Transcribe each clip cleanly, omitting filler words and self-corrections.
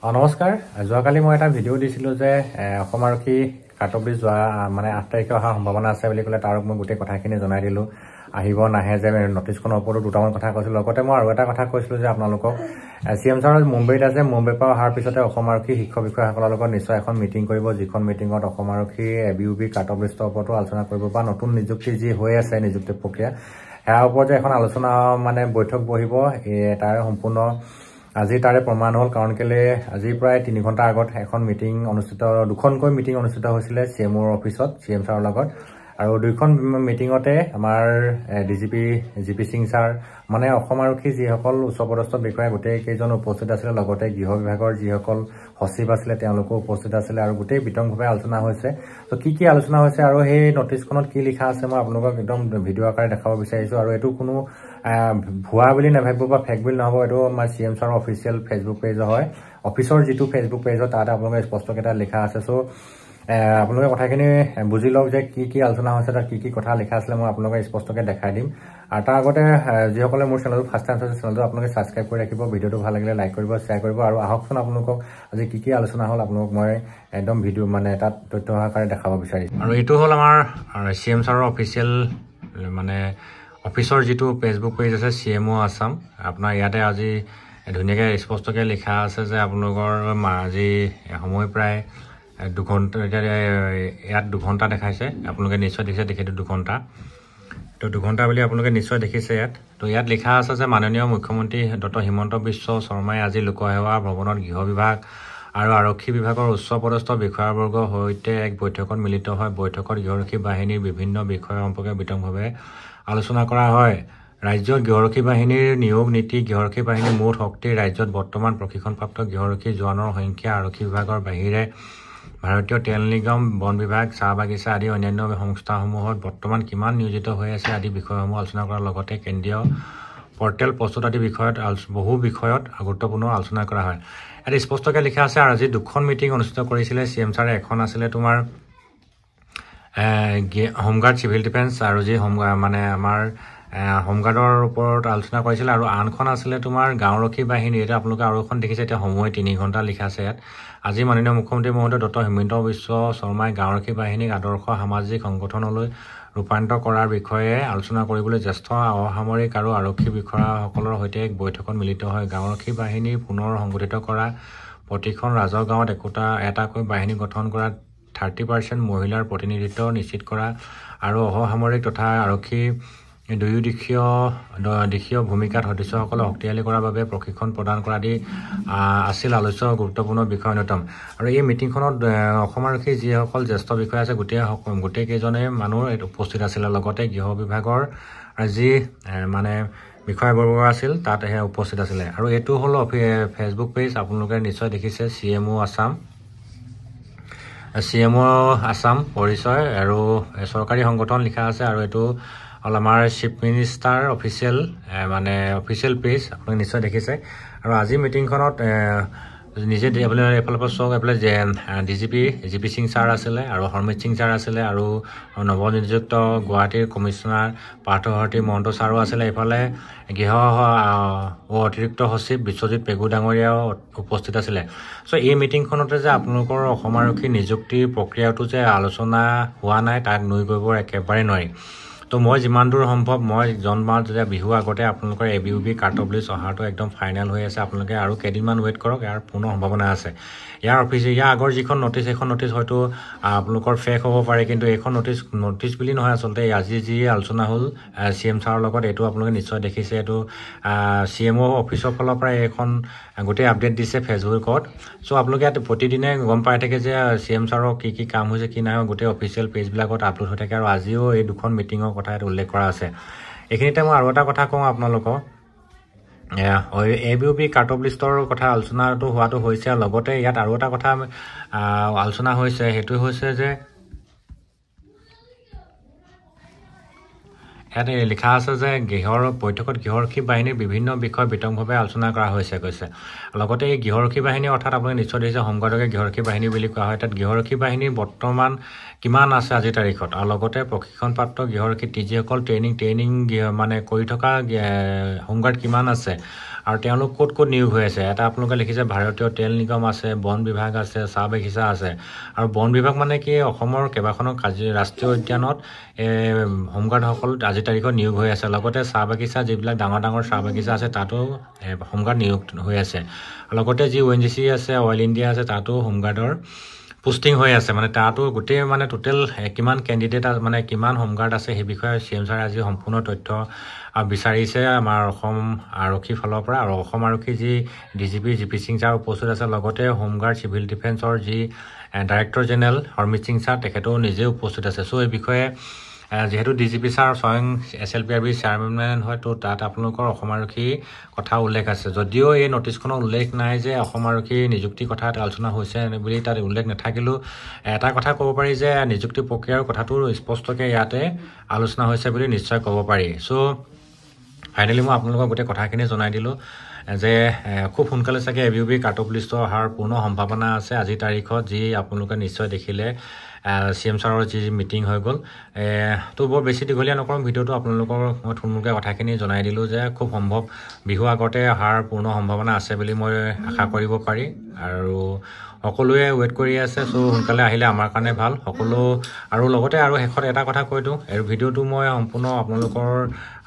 নমস্কাৰ যোৱাকালি মই এটা ভিডিঅ' দিছিলোঁ যে অসম আৰক্ষী কাৰ্টবলি যোৱা মানে 8 তাৰিখে অহাৰ সম্ভাৱনা আছে বুলি ক'লে তাৰো মই গোটেই কথাখিনি জনাই দিলোঁ আহিব নাহে যে নটিছখনৰ ওপৰত দুটামান কথা কৈছিলোঁ লগতে মই আৰু এটা কথা কৈছিলোঁ যে আপোনালোকক CM ছাৰ মুম্বাইত আছে মুম্বাইৰ পৰা অহাৰ পিছতে অসম আৰক্ষী শিক্ষক বিষয়াসকলৰ লগত নিশ্চয় এখন মিটিং কৰিব যিখন মিটিঙত অসম আৰক্ষী ABUB কাৰ্টবলিষ্টৰ ওপৰতো আলোচনা কৰিব বা নতুন নিযুক্তি যি হৈ আছে নিযুক্তি প্ৰক্ৰিয়া ইয়াৰ ওপৰত এখন আলোচনা মানে বৈঠক বহিব তাৰ সম্পূৰ্ণ আজি তাৰে প্ৰমাণ হ'ল কাৰণ কেলে আজি প্ৰায় 3 ঘণ্টা আগত এখন মিটিং অনুষ্ঠিত দুখনকৈ মিটিং অনুষ্ঠিত হৈছিল CMৰ অফিসত CM ছাৰৰ লগত আৰু দুইখন মিটিংতে আমাৰ DGP GP সিং ছাৰ মানে অসম আৰক্ষী যিসকল উচ্চপদস্থ বিষয়া গোটেই কেইজন উপস্থিত আছিল লগতে গৃহ বিভাগৰ যিসকল সচিব আছিল তেওঁলোকো উপস্থিত আছিল আৰু গোটেই বিতংভাৱে আলোচনা হৈছে তো কি আলোচনা হৈছে আৰু সেই নটিছখনত কি লিখা আছে মই আপোনালোকক একদম ভিডিঅ' আকাৰে দেখাব বিচাৰিছো আৰু এটো কোনো ভুৱা বুলি নাভাবিব বা ফেক বুলি নহব এটো আমাৰ CM ছাৰৰ অফিচিয়েল ফেসবুক পেজ হয় অফিচৰ যেটো ফেসবুক পেজ তাতে আপোনালোকে স্পষ্টকৈ লিখা আছে সো আপোনালোকে কথাখিনি বুজি লওক যে কি আলোচনা হৈছে তাত কি কথা লিখা আছে মই আপোনালোকক স্পষ্টকৈ দেখাই দিম আৰু তাৰ আগতে যিসকলে মোৰ চেনেলটো ফাৰ্ষ্ট টাইম চাইছে চেনেলটো আপোনালোকে সাবস্ক্ৰাইব কৰি ৰাখিব ভিডিঅ'টো ভাল লাগিলে লাইক কৰিব শ্বেয়াৰ কৰিব আৰু আহকচোন আপোনালোকক আজি কি আলোচনা হ'ল আপোনালোক মই একদম ভিডিঅ' মানে তাত তথ্য আকাৰে দেখাব বিচাৰিম আৰু এটো হ'ল আমাৰ CM ছাৰৰ অফিচিয়েল মানে অফিচৰ যেটো ফেসবুক পেজ আছে CMO আসাম আপোনাৰ ইয়াতে আজি ধুনিয়াকৈ স্পষ্টকৈ লিখা আছে যে আপোনালোকৰ আজি সময় প্ৰায় 2 ঘণ্টা ইয়াত 2 ঘণ্টা দেখাইছে আপোনালোকে নিশ্চয় দেখিছে দেখেটো 2 ঘণ্টা তো 2 ঘণ্টা বুলি আপোনালোকে নিশ্চয় দেখিছে ইয়াত তো ইয়াত লিখা আছে যে মাননীয় মুখ্যমন্ত্ৰী ডক্টৰ হিমন্ত বিশ্ব শৰ্মাই আজি লোকসেৱা ভৱনত গৃহ বিভাগ আৰু আৰক্ষী বিভাগৰ উচ্চপদস্থ বিষয়াবৰ্গৰ সৈতে এক বৈঠকত মিলিত হয় বৈঠকত গৃহৰক্ষী বাহিনীৰ বিভিন্ন বিষয় সম্পৰ্কে বিতংভাৱে আলোচনা কৰা হয় ৰাজ্যৰ গৃহৰক্ষী বাহিনীৰ নিয়োগ নীতি গৃহৰক্ষী বাহিনীৰ মুঠ শক্তি ৰাজ্যত বৰ্তমান প্ৰশিক্ষণপ্ৰাপ্ত গৃহৰক্ষী জোৱানৰ সংখ্যা আৰক্ষী বিভাগৰ বাহিৰে ভাৰতীয় তেল নিগম বন বিভাগ চাহ বাগিচা আদি অন্যান্য সংস্থাসমূহত বৰ্তমান কিমান নিয়োজিত হৈ আছে আদি বিষয়সমূহ আলোচনা কৰাৰ লগতে কেন্দ্ৰীয় পৰ্টেল প্ৰস্তুত আদি বিষয়ত বহু বিষয়ত গুৰুত্বপূৰ্ণ আলোচনা কৰা হয় এটা স্পষ্টকৈ লিখা আছে আৰু আজি দুখন মিটিং অনুষ্ঠিত কৰিছিল CM ছাৰে এখন আছিল তোমাৰ হোমগাৰ্ড সিভিল ডিফেন্স আৰু যি মানে আমাৰ হোমগাৰ্ডৰ ওপৰত আলোচনা কৰিছিল আৰু আনখন আছিল তোমাৰ গাঁওৰক্ষী বাহিনী এটা আপোনালোকে আৰু এখন দেখিছে এটা সময় 3 ঘণ্টা লিখা আছে ইয়াত আজি মাননীয় মুখ্যমন্ত্ৰী মহোদয় ডক্টৰ হিমন্ত বিশ্ব শৰ্মাই গাঁওৰক্ষী বাহিনীক আদৰ্শ সামাজিক সংগঠনলৈ ৰূপান্তৰ কৰাৰ বিষয়ে আলোচনা কৰিবলৈ জ্যেষ্ঠ অসামৰিক আৰু আৰক্ষী বিষয়াসকলৰ সৈতে এক বৈঠকত মিলিত হয় গাঁওৰক্ষী বাহিনী পুনৰ সংগঠিত কৰা প্ৰতিখন ৰাজহ গাঁৱত এটাকৈ বাহিনী গঠন কৰা 30% মহিলাৰ প্ৰতিনিধিত্ব নিশ্চিত কৰা আৰু অসামৰিক তথা আৰক্ষী দুয়োদিশীয় ভূমিকাত সদস্যসকলক শক্তিশালী কৰাৰ বাবে প্ৰশিক্ষণ প্ৰদান কৰা আদি আছিল আলোচ্য গুৰুত্বপূৰ্ণ বিষয় অন্যতম আৰু এই মিটিংখনত অসম আৰক্ষী যিসকল জ্যেষ্ঠ বিষয়া আছে গোটেই কেইজনে মানুহ উপস্থিত আছিল লগতে গৃহ বিভাগৰ যি মানে বিষয়বৰ্গ আছিল তাত উপস্থিত আছিল আৰু এটো হ'ল ফেসবুক পেজ আপোনালোকে নিশ্চয় দেখিছে CMO আসাম পৰিচয় আৰু চৰকাৰী সংগঠন লিখা আছে আৰু এটো আমাৰ চিফ মিনিষ্টাৰ অফিচিয়েল মানে অফিচিয়েল পেজ আপোনালোকে নিশ্চয় দেখিছে আৰু আজি মিটিংখনত নিজে এফালৰ পৰা চক এফালে DGP GP সিং ছাৰ আছিলে আৰু হৰমিত সিং ছাৰ আছিলে আৰু নৱনিযুক্ত গুৱাহাটীৰ কমিছনাৰ পাৰ্থসাৰথী মহন্ত ছাৰো আছিলে এফালে গৃহ অতিৰিক্ত সচিব বিশ্বজিৎ পেগু ডাঙৰীয়াও উপস্থিত আছিলে সো এই মিটিংখনতে যে আপোনালোকৰ অসম আৰক্ষী নিযুক্তিৰ প্ৰক্ৰিয়াটো যে আলোচনা হোৱা নাই তাক নুই কৰিব একেবাৰে নোৱাৰি তো মই যিমান দূৰ সম্ভৱ মই জনমাহ যেতিয়া বিহু আগতে আপোনালোকৰ ABUB কাৰ্টবলিছ অহাটো একদম ফাইনেল হৈ আছে আপোনালোকে আৰু কেইদিনমান ৱেইট কৰক ইয়াৰ পূৰ্ণ সম্ভাৱনা আছে ইয়াৰ আগৰ যিখন নটিছ এখন নটিছ হয়তো আপোনালোকৰ ফেক হ'ব পাৰে কিন্তু এইখন নটিছ বুলি নহয় আচলতে আজি যি আলোচনা হ'ল CM ছাৰৰ লগত এটো আপোনালোকে নিশ্চয় দেখিছে এটো CMO অফিচৰ ফালৰ পৰা এখন গোটেই আপডেট দিছে ফেসবুকত সো আপোনালোকে ইয়াত প্ৰতিদিনে গম পাই থাকে যে CM ছাৰৰ কি কাম হৈছে কি নাই গোটেই অফিচিয়েল পেজবিলাকত আপলোড হৈ থাকে আৰু আজিও এই দুখন মিটিঙৰ কথা উল্লেখ কৰা আছে এইখিনিতে মই আৰু এটা কথা কওঁ আপোনালোকক ABUB কাৰ্টবলিষ্টৰ কথা আলোচনাটো হোৱাটো হৈছে লগতে ইয়াত আৰু এটা কথা আলোচনা হৈছে হেতু হৈছে যে ইয়াত লিখা আছে যে বৈঠকত গৃহৰক্ষী বাহিনীৰ বিভিন্ন বিষয় বিতংভাৱে আলোচনা কৰা হৈছে কৈছে লগতে এই গৃহৰক্ষী বাহিনী অৰ্থাৎ আপুনি নিশ্চয় দেখিছে হোমগাৰ্ডকে গৃহৰক্ষী বাহিনী বুলি কোৱা হয় তাত গৃহৰক্ষী বাহিনী বৰ্তমান কিমান আছে আজি তাৰিখত আৰু লগতে প্ৰশিক্ষণপ্ৰাপ্ত গৃহৰক্ষী যিসকল ট্ৰেইনিং মানে কৰি থকা হোমগাৰ্ড কিমান আছে আৰু তেওঁলোক ক'ত ক'ত নিয়োগ হৈ আছে এটা আপোনালোকে লিখিছে ভাৰতীয় তেল নিগম আছে বন বিভাগ আছে চাহ বাগিচা আছে আৰু বন বিভাগ মানে কি অসমৰ কেইবাখনো ৰাষ্ট্ৰীয় উদ্যানত হোমগাৰ্ডসকল আজিৰ তাৰিখত নিয়োগ হৈ আছে লগতে চাহ বাগিচা যিবিলাক ডাঙৰ ডাঙৰ চাহ বাগিচা আছে তাতো হোমগাৰ্ড নিয়োগ হৈ আছে লগতে যি ONGC আছে অইল ইণ্ডিয়া আছে তাতো হোমগাৰ্ডৰ পোষ্টিং হৈ আছে মানে তাতো গোটেই মানে টোটেল কিমান কেণ্ডিডেট মানে কিমান হোমগাৰ্ড আছে সেই বিষয়ে CM ছাৰে আজি সম্পূৰ্ণ তথ্য বিচাৰিছে আমাৰ অসম আৰক্ষীৰ ফালৰ পৰা আৰু অসম আৰক্ষী যি DGP GP সিং ছাৰ উপস্থিত আছে লগতে হোমগাৰ্ড চিভিল ডিফেন্সৰ যি director general Harmit Singh sir তেখেতেও নিজে উপস্থিত আছে চ' এই বিষয়ে যেহেতু DGP ছাৰ স্বয়ং SLPRB চেয়াৰমেন হয় তো তাত আপোনালোকৰ অসম আৰক্ষী কথা উল্লেখ আছে যদিও এই নটিছখনত উল্লেখ নাই যে অসম আৰক্ষী নিযুক্তি কথা আলোচনা হৈছে বুলি তাত উল্লেখ নাথাকিলেও এটা কথা ক'ব পাৰি যে নিযুক্তি প্ৰক্ৰিয়াৰ কথাটো স্পষ্টকৈ ইয়াতে আলোচনা হৈছে বুলি নিশ্চয় ক'ব পাৰি চ' ফাইনেলি মই আপোনালোকক গোটেই কথাখিনি জনাই দিলোঁ যে খুব সোনকালে চাগে ABUB কাট অফ লিষ্ট অহাৰ পূৰ্ণ সম্ভাৱনা আছে আজিৰ তাৰিখত যি আপোনালোকে নিশ্চয় দেখিলে CM ছাৰৰ যি মিটিং হৈ গ'ল তো বৰ বেছি দীঘলীয়া নকৰোঁ ভিডিঅ'টো আপোনালোকৰ মই থুলমূলকৈ কথাখিনি জনাই দিলোঁ যে খুব সম্ভৱ বিহু আগতে অহাৰ পূৰ্ণ সম্ভাৱনা আছে বুলি মই আশা কৰিব পাৰি আৰু সকলোৱে ৱেইট কৰি আছে চ' সোনকালে আহিলে আমাৰ কাৰণে ভাল সকলো আৰু লগতে আৰু শেষত এটা কথা কৈ দিওঁ এই ভিডিঅ'টো মই সম্পূৰ্ণ আপোনালোকৰ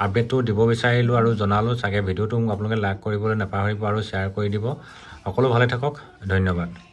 আপডেটটো দিব বিচাৰিলোঁ আৰু জনালোঁ চাগে ভিডিঅ'টো আপোনালোকে লাইক কৰিবলৈ নাপাহৰিব আৰু শ্বেয়াৰ কৰি দিব সকলো ভালে থাকক ধন্যবাদ